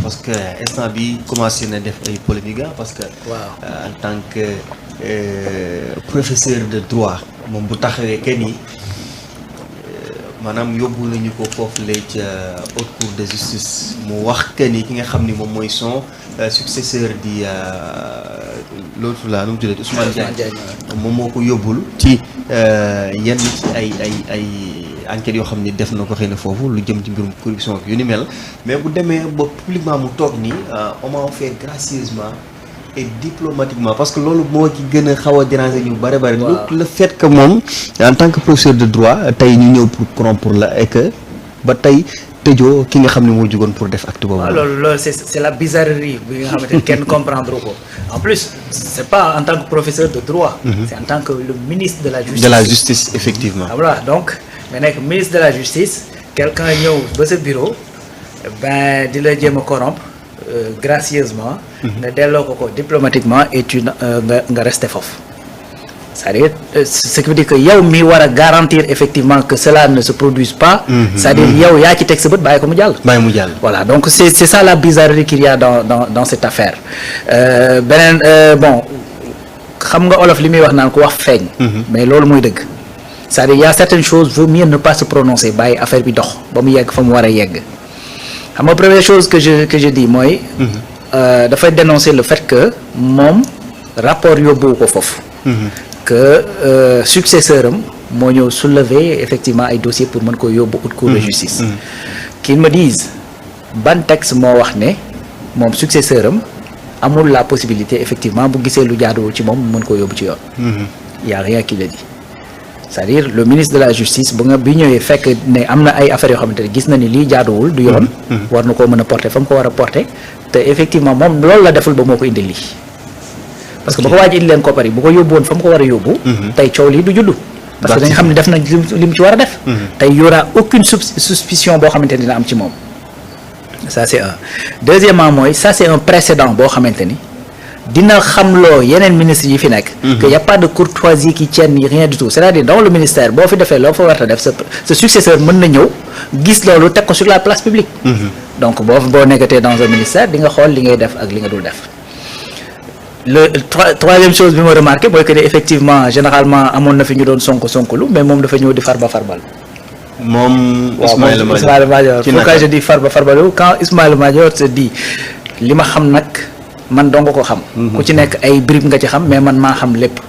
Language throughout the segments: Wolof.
parce que instant bi commencé na def ay polémique parce que en tant que professeur de droit moom bu taxawee kenn yi maanaam yóbbu nañu ko foofu la ca haute cour de justice mu wax que ni ki nga xam ni moom mooy son successeur di l'autre là nu mu tuddati Ousmane Diagne moom moo ko yóbbul ci yenn ci ay enquêtes yoo xam ni def na ko xëy na foofu lu jëm ci mbirum corruption ak yu ni mel mais bu demee ba publiquement mu toog nii on m'a fait gracieusement et diplomatiquement parce que loolu moo ci gën a xaw a déranger ñu bari le fait que moom en tant que professeur de droit tey ñu ñëw pour corrompre la et que ba tey tëjoo ki nga xam ne moo jugoon pour def acte boobu. waaw loolu c'est la bizarrerie bi nga xamante ne kenn comprendre ko en plus c'est pas en tant que professeur de droit. C'est en tant que le ministre de la justice. De la justice effectivement. Voilà donc nga nekk ministre de la justice quelqu'un ñëw ba sa bureau ben di la jéem a corrompre gracieusement. nga delloo ko diplomatiquement et tu nga resté foofu. C'est-à-dire ce qui veut dire que yow mi war a garantir effectivement que cela ne se produise pas. C'est-à-dire yow yaa ci teg sa bët bàyyi ko mu jàll. bàyyi mu jàll. Voilà donc c'est ça la bizarrerie qu'il y a dans cette affaire beneen bon xam nga olof li muy wax naan ko wax feeñ. mais loolu mooy dëgg. C'est-à-dire il y a certaines choses vaut mieux ne pas se prononcer bàyyi affaire bi dox ba mu yegg fa mu war a yegg xam nga première chose que je dis mooy. dafay dénoncer le fait que moom rapport yóbbu ko foofu. que successeur am moo ñëw soulever effectivement ay dossiers pour mën ko yóbbu haute cour de justice. qu'ils me disent ban texte moo wax ne moom successeur am amul la possibilité effectivement bu gisee lu jaaduwul ci moom mën ko yóbbu ci yoon. y a rien qui le dit c'est-à-dire le ministre de la justice bu nga bi ñëwee fekk ne am na ay affaires yoo xamante ne gis na ni lii jaaduwul du yoon. war na koo mën a porter fa mu ko war a porter te effectivement moom loolu la deful ba moo ko indi lii. parce que bu ko waaj indi leen koppar yi bu ko yóbbu woon fa mu ko war a yóbbu. tey coow lii du juddu. parce que dañ xam ne def na li mu ci war a def. tey y aura aucune suspicion boo xamante ni dina am ci moom. ça c'est un deuxièmement mooy ça c'est un précédent boo xamante ni dina xamloo yeneen ministres yi fi nekk. que y a pas de courtoisie qui tienne ni rien du tout c'est-à-dire dans le ministère boo fi defee loo fa war a def sa successeur mën na ñëw gis loolu teg ko sur la place publique. donc boo nekkatee dans un ministère di nga xool li ngay def ak li nga dul def. Troisième chose bi ma remarqué mooy que ne effectivement généralement amoon na fi ñu doon sonkolu mais moom dafa ñëw di farbal. moom Ismaïla Madior pourquoi je dis farbalu quand Ismaïla Madior se dit li ma xam nag man dong ko xam. ku ci nekk ay bribes nga ci xam mais man maa xam lépp.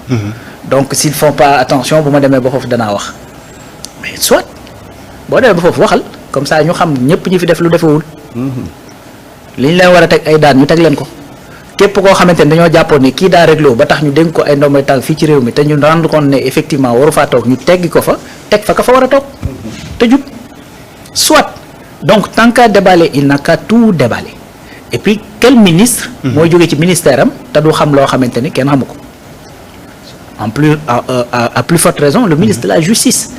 donc s'ils font pas attention bu ma demee ba foofu danaa wax mais soit boo demee ba foofu waxal comme ça ñu xam ñëpp ñi fi def lu defewul. li ñu leen war a teg ay daan ñu teg leen ko. képp koo xamante ne dañoo jàppoon ni kii daa réglé ba tax ñu dénk ko ay ndombay tànk fii ci réew mi te ñu rendre compte ne effectivement waru faa toog ñu teggi ko fa teg fa ka fa war a toog te jub soit donc tant qu'à déballer il n'a qu'à tout déballer et puis quel ministre mooy jógee ci ministère am te du xam loo xamante ni kenn xamu ko en plus à plus forte raison le ministre de la justice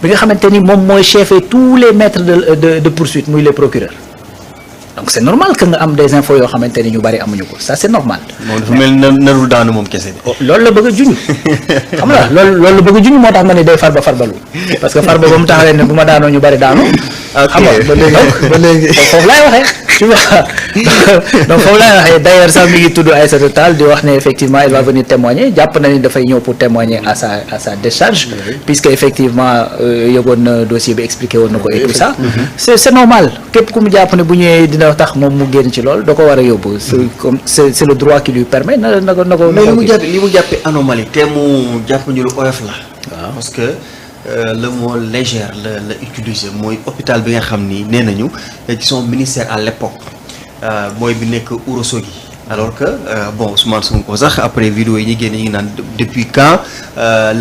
bi nga xamante ni moom mooy chefé tous les maîtres de poursuite muy les procureurs. Donc c'est normal que nga am des infos yoo xamante ni ñu bari amuñu ko ça c'est normal. moom dafa mel ni narul daanu moom kese bi. loolu la bëgg a junj xam nga loolu la bëgg a junj moo tax ma ne day farbalu parce que farba ba mu taxawee ne bu ma daanoo ñu bari daanu. xam nga ba léegi foofu laay waxee tu vois donc foofu laay waxee d'ailleurs sax mi ngi tudd Aïssata Tall di wax ne effectivement il va venir témoigner jàpp na ni dafay ñëw pour témoigner à sa décharge. puisque effectivement yëgoon na dossier bi expliqué woon na ko et tout ça. c'est normal képp ku mu jàpp ne bu ñëwee dina tax moom mu génn ci lool da ko war a yóbbu c'est le droit qui lui permet na ko mais li mu jàppee anomalie te mu jàpp ñu lu oyof la. waaw parce que le mot légère la utiliser mooy hôpital bi nga xam ni nee nañu ci son ministère à l'époque mooy bi nekk Ourossogui alors que bon Ousmane Sonko sax après vidéo yi ñu génne ñu ngi naan depuis quand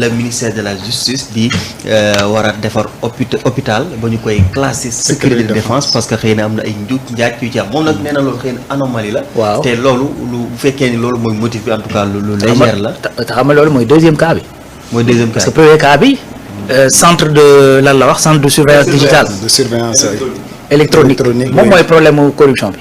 le ministère de la justice di war a defar hôpital ba ñu koy classer secret de défense parce que xëy na am na ay njuuj njaaj yu ci am moom nag nee na loolu xëy na anomalie la. waaw te loolu lu bu fekkee ni loolu mooy motif bi en tout cas lu légère la. te xam nga loolu mooy deuxième cas bi. mooy deuxième cas parce que premier cas bi centre de lan la wax centre de surveillance digitale. de surveillance électronique moom mooy problème mu corruption bi.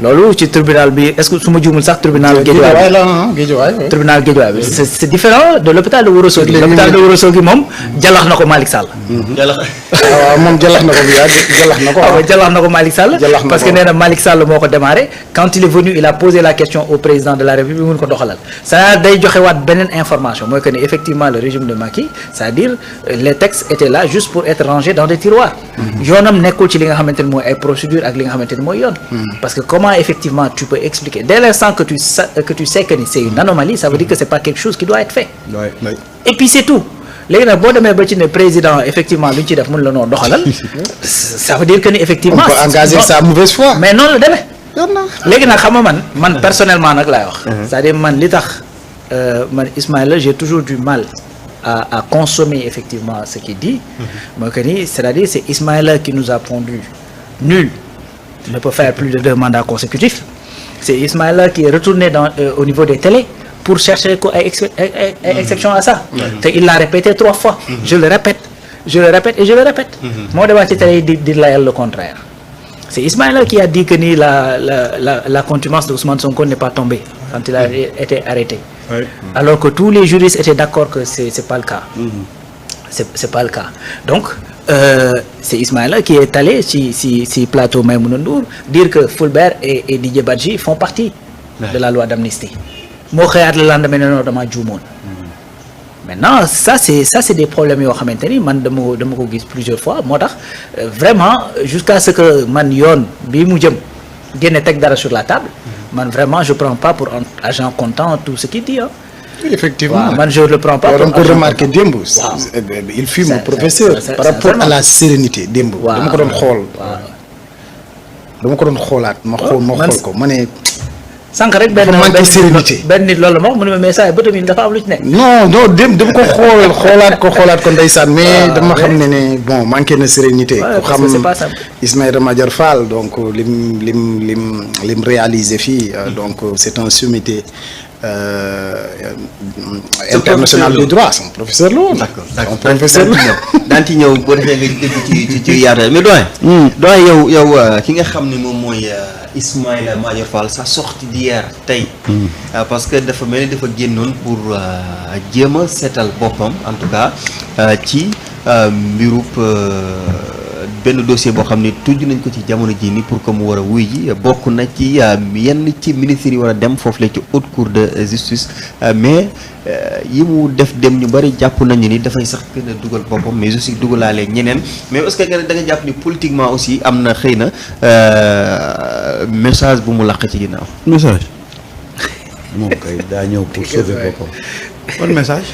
loolu ci tribunal bi est-ce que su ma juumul sax tribunal Guédiawaye tribunal Guédiawaye bi c'est différent de l'hôpital de Ourossogui. L'hôpital de Ourossogui moom jalax na ko Malick Sall. waaw moom jalax na ko bu yàgg jalax na ko. waaw jalax na ko Malick Sall. parce que nee na Malick Sall moo ko démarré quand il est venu il a posé la question au président de la République mun ko doxalal ça day joxe waat beneen information mooy que ni effectivement le régime de Macky c'est-à-dire les textes étaient là juste pour être rangés dans des tiroirs. yoonam nekkul ci li nga xamante ni mooy ay procédures ak li nga xamante ni mooy yoon. parce que comment effectivement tu peux expliquer dès l'instant que tu sais que c'est une anomalie ça veut dire que c'est pas quelque chose qui doit être fait. Et puis c'est tout. léegi nag boo demee ba ci ne président effectivement lu ñu ci def mun la noo doxalal ça veut dire que ni effectivement. on peut engager sa mauvaise foi. mais noonu la demee. léegi nag xam nga man personnellement nag laay wax. c'est-à-dire man li tax man Ismaïla j'ai toujours du mal à consommer effectivement ce qu'il dit. mooy que ni c'est-à-dire c'est Ismaïla qui nous a pondu nul ne peut faire plus de 2 mandats consécutifs. C'est Ismaïla qui est retourné au niveau des télés pour chercher exception à ça. Il l'a répété 3 fois. Je le répète et je le répète. Moi, devant la télé, dit le contraire. C'est Ismaïla qui a dit que ni la contumace d'Ousmane Sonko n'est pas tombée quand il a été arrêté. Alors que tous les juristes étaient d'accord que c'est pas le cas. C'est pas le cas. Donc, c'est Ismaïla qui est allé si plateau Maïmouna Ndour dire que Fulbert et Didier Badji font partie de la loi d'amnistie. Moo xëyaat le lendemain non dama juumoon. Maintenant ça c'est des problèmes yoo xamante ni man dama ko gis plusieurs fois moo tax vraiment jusqu'à ce que man yoon bii mu jëm génne teg dara sur la table man vraiment je prends pas pour argent comptant tout ce qu'il dit hein. Effectivement. Man je le prends pas. Alors, on peut remarquer démb. Il fut mon professeur par rapport à la sérénité démb. dama ko doon xool. dama ko doon xoolaat ma xool ko ma ne. sànq rek benn nit loolu ma wax mu ne ma mais saa bëtam yi dafa am lu ci nekk. non démb dama ko xoolaat ko ndeysaan mais dama xam ne bon manqué na sérénité. ku xam Ismaïla Madior Fall donc lim réalisé fii donc c'est un sommité. International du droit son professeur la woon. d'accord daan ci ñëw boo defee nga dégg ci yaatal mais doyen yow ki nga xam ne moom mooy Ismaïla Madior Fall sa sortie d'hier tey parce que dafa mel ni dafa génnoon pour jéem a seetal boppam en tout cas ci mbirub benn dossier boo xam ne tudd nañ ko ci jamono ji ni pour que mu war a wuy ji bokk na ci yenn ci ministres yi war a dem foofu la ci haute cour de justice mais yi mu def dem ñu bari jàpp nañu ni dafay sax gën a dugal boppam mais aussi dugalaale ñeneen mais est-ce que da nga jàpp ni politiquement aussi am na xëy na message bu mu làq ci ginnaaw. message moom kay daa ñëw pour sauver boppam. bon message.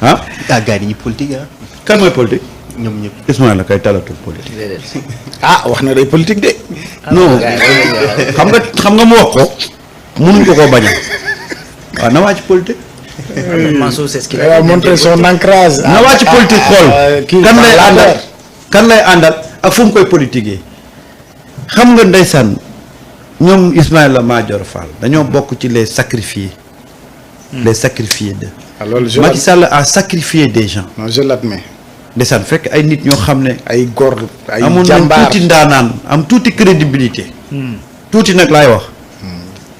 gars yi dañuy politique kan mooy politique. ñoom ñëpp Ismaïla kay talatul politique. wax na day politique de. non xam nga mu wax ko mënuñ ko koo bañ a na wàcc politique. Mansour c'est ce qu'il a montré son ancrage. na wàcc politique xool kan lay àndal ak fu mu koy politiquer xam nga ndeysaan ñoom Ismaïla Madior Fall dañoo bokk ci les sacrifiés. les sacrifiés de. alors Macky Sall a sacrifié des gens. non je l'admets. ndeysaan fekk ay nit ñoo xam ne ay góor ay amoon nañ tuuti ndaanaan am tuuti crédibilité. tuuti nag laay wax.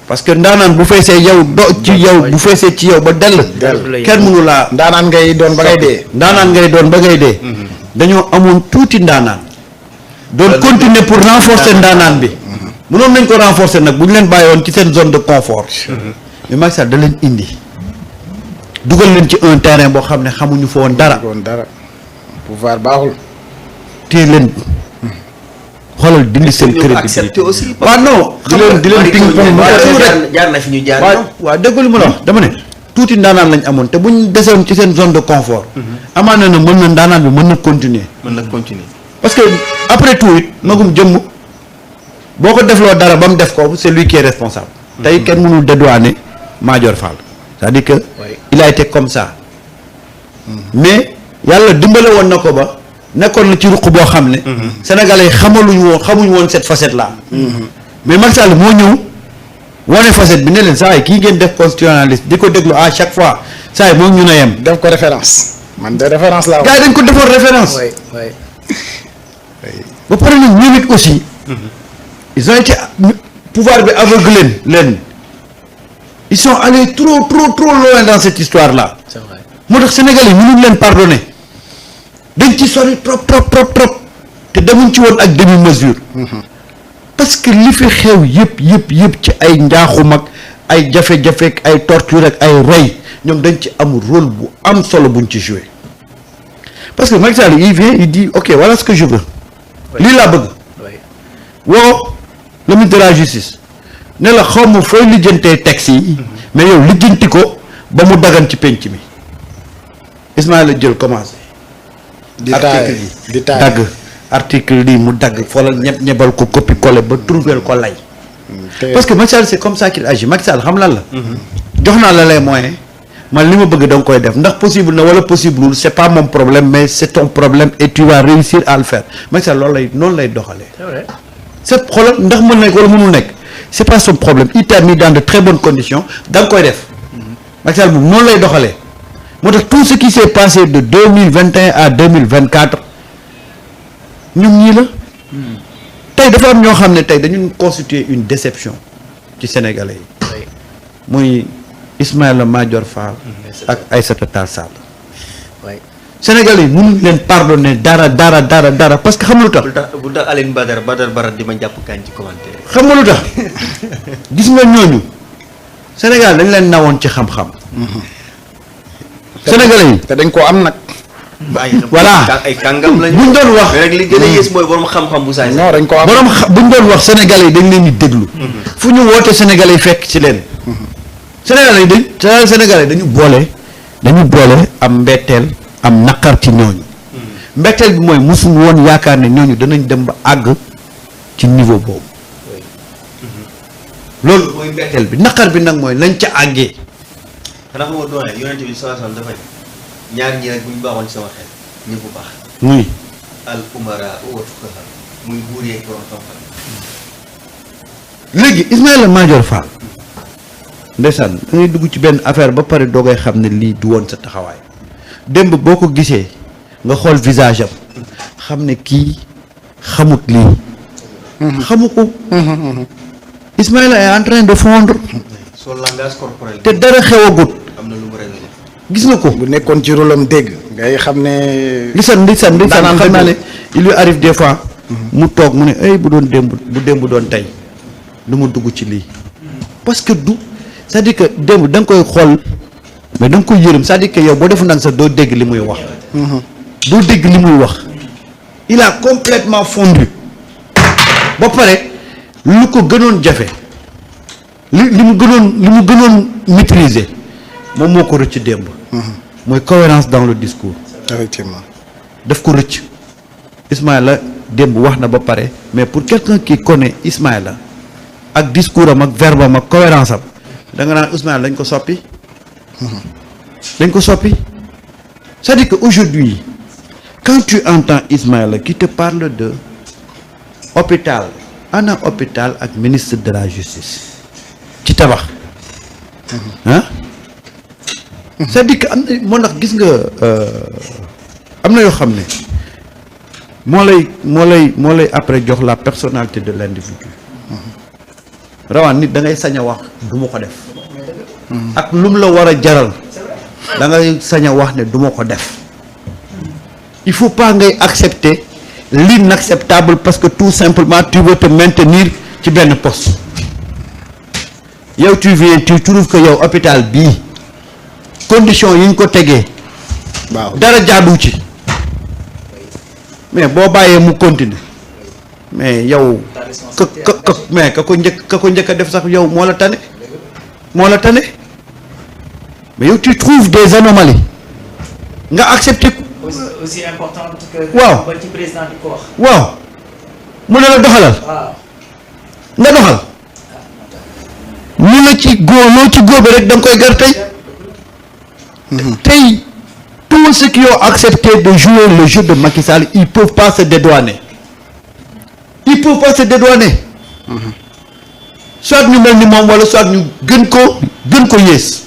parce que ndaanaan bu feesee yow bu feesee ci yow ba dell. kenn mënu laa. ndaanaan ngay doon ba ngay dee. dañoo amoon tuuti ndaanaan. doon continuer pour renforcer ndaanaan bi. mënoon nañ ko renforcer nag bu ñu leen bàyyoon ci seen zone de confort. mais Macky Sall da leen indi. dugal leen ci un terrain boo xam ne xamuñu fa woon dara. pouvoir baaxul. téye leen xoolal dindi seen crédibilité aussi. waaw non. di leen ping pong jaar na fi ñu jaar. waaw dégg lu ma la wax dama ne. tuuti ndaanaan lañ amoon te buñ desoon ci seen zone de confort. amaana na mën na ndaanaan bi mën na continuer. parce que après tout it magum jëmm boo ko defloo dara ba mu def ko c'est lui qui est responsable. tey kenn mënul dédouaner Madior Fall. c'est-à-dire que il a été comme ça. mais yàlla dimbale woon na ko ba nekkoon na ci ruq boo xam ne. Sénégalais xamuñu woon cette facette là. mais Macky Sall moo ñëw wane facette bi ne leen saa yi kii ngeen def constitutionnaliste di ko déglu à chaque fois saa yi moom ñu ne yem. def ko référence. man de référence laa gars yi dañ ko defoon référence. ba pare nag ñoom it aussi. ils ont été pouvoir bi aveugle leen ils sont allés trop loin dans cette histoire là. C'est vrai. moo tax Sénégal yi mënuñ leen pardonner dañ ci sori trop te demuñ ci woon ak demi mesure. parce que li fi xew yëpp ci ay njaaxum ak ay jafe-jafe ak ay torture ak ay rey ñoom dañ ci am rôle bu am solo buñ ci jouer parce que Macky Sall il vient il dit ok voilà ce que je veux. lii laa bëgg. woo le ministre de la justice ne la xaw ma fooy lijjantee texte yi mais yow lijjanti ko ba mu dagan ci penc mi Ismaïla jël commencé. di dagg article lii mu dagg xoolal ñebal ko copie collé ba trouver ko lay. parce que Macky Sall c'est comme ça qu'il agit Macky Sall xam lan la. jox naa la les moyens man li ma bëgg da nga koy def ndax possible na wala possible wul c'est pas mon problème mais c'est ton problème et tu vas réussir à le faire Macky Sall noonu lay doxalee. C'est vrai. c'est xoolal ndax mën nekk wala mënul nekk c'est pas son problème il t'a mis dans de très bonnes conditions da nga koy def. Macky Sall moom noonu lay doxalee moo tax tout ce qui s'est passé de 2021 à 2024 ñoom ñii la. tey dafa am ñoo xam ne tey dañu constituer une déception ci Sénégalais yi. muy Ismaïla Madior Fall. ak Aïssata Tall Sall. Sénégalais yi mënuñ leen pardonner dara parce que xam nga lu tax. bu tax Aline Badara di ma jàpp kañ ci commentaire. xam nga lu tax gis nga ñooñu Sénégal dañ leen nawoon ci xam-xam. Sénégalais yi te dañ ko am nag. voilà ay kàngam lañu. buñ doon wax mais rek li gën a yées mooy borom xam-xam bu saay. non dañ ko am buñ doon wax Sénégalais yi dañ leen di déglu. fu ñu woote Sénégalais yi fekk ci leen. Sénégalais yi dañu boole am mbetteel am naqar ci ñooñu. mbetteel bi mooy mosuñu woon yaakaar ne ñooñu danañ dem ba àgg ci niveau boobu. loolu mooy mbetteel bi naqar bi nag mooy lañ ca àggee. xanaa xam nga doone yonent bi sallallahu alayhi wasallam dafa ñaar ñi rek bu ñu baaxoon ci sama xel ñëpp bu baax. muy al umara wa fuqaha muy buur yeeg borom xam-xam. léegi Ismaïla Madior Fall ndeysaan da ngay dugg ci benn affaire ba pare doogay xam ne lii du woon sa taxawaay démb boo ko gisee nga xool visage am xam ne kii xamut lii. xamu ko. Ismaïla est en train de fondre. son langage corporel. te dara xewagut. am na lu mu révélé. gis nga ko. bu nekkoon ci rôle am dégg ngay xam ne. ndeysaan xam naa ne il lui arrive des fois. mu toog mu ne ay bu démb doon tey du ma dugg ci lii. parce que du c'est-à-dire que démb da nga koy xool mais da nga koy yërëm c'est-à-dire que yow boo defu nag sax doo dégg li muy wax. doo dégg li muy wax. il a complètement fondu. ba pare lu ko gënoon jafe. li mu gënoon maîtriser moom moo ko rëcc démb. mooy cohérence dans le discours. effectivement. daf ko rëcc. Ismaïla démb wax na ba pare mais pour quelqu'un qui connaît Ismaïla ak discours am ak verbe am ak cohérence am da nga naan Ismaïla dañ ko soppi. c'est-à-dire que aujourd'hui quand tu entends Ismaïla qui te parle de hôpital ana hôpital ak ministre de la justice ci tabax ah c'est-à-dire que am na moo tax gis nga am na yoo xam ne moo lay après jox la personnalité de l'individu rawaan nit da ngay sañ a wax du ma ko def ak lu mu la war a jaral da ngay sañ a wax ne du ma ko def il faut pas ngay accepter l'inacceptable parce que tout simplement tu veux te maintenir ci benn poste yow tu trouves que yow hôpital bii condition yi ñu ko tegee waaw dara jaadu ci mais boo bàyyee mu continuer mais yow ka ko njëkk a def sax yow moo la tane mais yow tu trouves des anomalies nga accepter aussi important que. waaw ba ci président di ko wax. waaw mu ne la doxalal waaw. nga doxal mu la ci góobe rek da nga koy gar tey tous ceux qui ont accepté de jouer le jeu de Macky Sall ils peuvent pas se dédouaner soit ñu mel ni moom wala soit ñu gën ko yées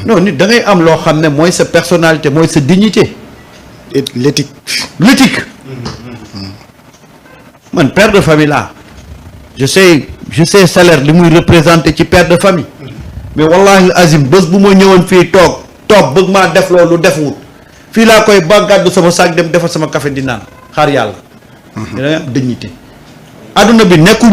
non nit da ngay am loo xam ne mooy sa personnalité mooy sa dignité et l'éthique. man père de famille là je sais salaire li muy représenté ci père de famille mais wallahi azim bés bu ma ñëwoon fii toog bëgg maa def loolu defuwut fii laa koy ba gàddu sama sac dem defal sama café di naan xaar yàlla dina am dignité adduna bi nekkuñu